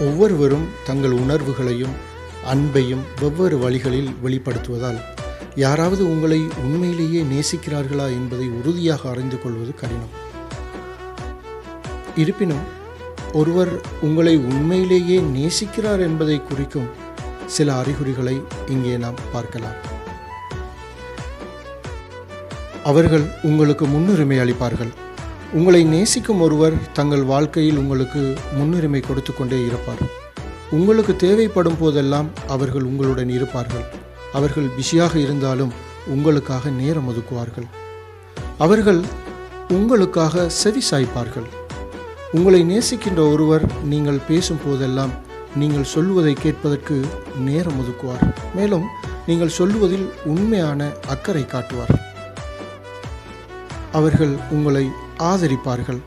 ஒவ்வொருவரும் தங்கள் உணர்வுகளையும் அன்பையும் வெவ்வேறு வழிகளில் வெளிப்படுத்துவதால் யாராவது உங்களை உண்மையிலேயே நேசிக்கிறார்களா என்பதை உறுதியாக அறிந்து கொள்வது கடினம். இருப்பினும் ஒருவர் உங்களை உண்மையிலேயே நேசிக்கிறார் என்பதை குறிக்கும் சில அறிகுறிகளை இங்கே நாம் பார்க்கலாம். அவர்கள் உங்களுக்கு முன்னுரிமை அளிப்பார்கள். உங்களை நேசிக்கும் ஒருவர் தங்கள் வாழ்க்கையில் உங்களுக்கு முன்னுரிமை கொடுத்து கொண்டே இருப்பார். உங்களுக்கு தேவைப்படும் போதெல்லாம் அவர்கள் உங்களுடன் இருப்பார்கள். அவர்கள் பிஸியாக இருந்தாலும் உங்களுக்காக நேரம் ஒதுக்குவார்கள். அவர்கள் உங்களுக்காக செவி சாய்ப்பார்கள். உங்களை நேசிக்கின்ற ஒருவர் நீங்கள் பேசும் போதெல்லாம் நீங்கள் சொல்லுவதை கேட்பதற்கு நேரம் ஒதுக்குவார். மேலும் நீங்கள் சொல்லுவதில் உண்மையான அக்கறை காட்டுவார். அவர்கள் உங்களை ஆதரிப்பார்கள்.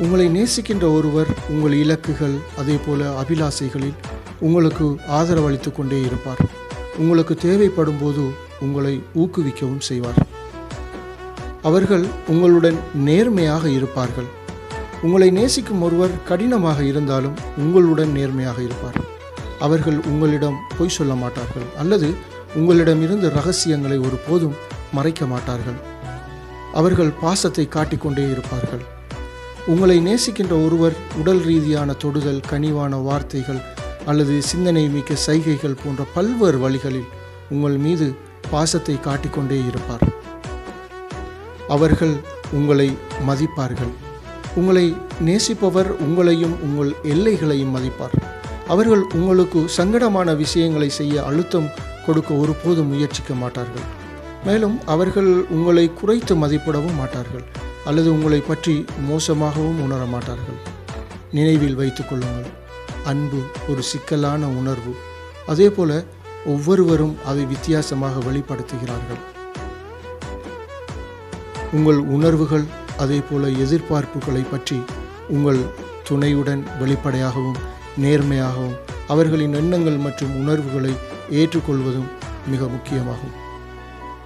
உங்களை நேசிக்கின்ற ஒருவர் உங்கள் இலக்குகள் அதே போல அபிலாசைகளில் உங்களுக்கு ஆதரவளித்து கொண்டே இருப்பார். உங்களுக்கு தேவைப்படும் போது உங்களை ஊக்குவிக்கவும் செய்வார். அவர்கள் உங்களுடன் நேர்மையாக இருப்பார்கள். உங்களை நேசிக்கும் ஒருவர் கடினமாக இருந்தாலும் உங்களுடன் நேர்மையாக இருப்பார். அவர்கள் உங்களிடம் பொய் சொல்ல மாட்டார்கள் அல்லது உங்களிடமிருந்து இரகசியங்களை ஒருபோதும் மறைக்க மாட்டார்கள். அவர்கள் பாசத்தை காட்டிக்கொண்டே இருப்பார்கள். உங்களை நேசிக்கின்ற ஒருவர் உடல் ரீதியான தொடுதல், கனிவான வார்த்தைகள் அல்லது சிந்தனை மிக்க சைகைகள் போன்ற பல்வேறு வழிகளில் உங்கள் மீது பாசத்தை காட்டிக்கொண்டே இருப்பார். அவர்கள் உங்களை மதிப்பார்கள். உங்களை நேசிப்பவர் உங்களையும் உங்கள் எல்லைகளையும் மதிப்பார். அவர்கள் உங்களுக்கு சங்கடமான விஷயங்களை செய்ய அழுத்தம் கொடுக்க ஒருபோதும் முயற்சிக்க மாட்டார்கள். மேலும் அவர்கள் உங்களை குறைத்து மதிப்பிடவும் மாட்டார்கள் அல்லது உங்களை பற்றி மோசமாகவும் உணர மாட்டார்கள். நினைவில் வைத்துக் கொள்ளுங்கள், அன்பு ஒரு சிக்கலான உணர்வு. அதே போல ஒவ்வொருவரும் அதை வித்தியாசமாக வெளிப்படுத்துகிறார்கள். உங்கள் உணர்வுகள் அதே போல எதிர்பார்ப்புகளை பற்றி உங்கள் துணையுடன் வெளிப்படையாகவும் நேர்மையாகவும் அவர்களின் எண்ணங்கள் மற்றும் உணர்வுகளை ஏற்றுக்கொள்வதும் மிக முக்கியமாகும்.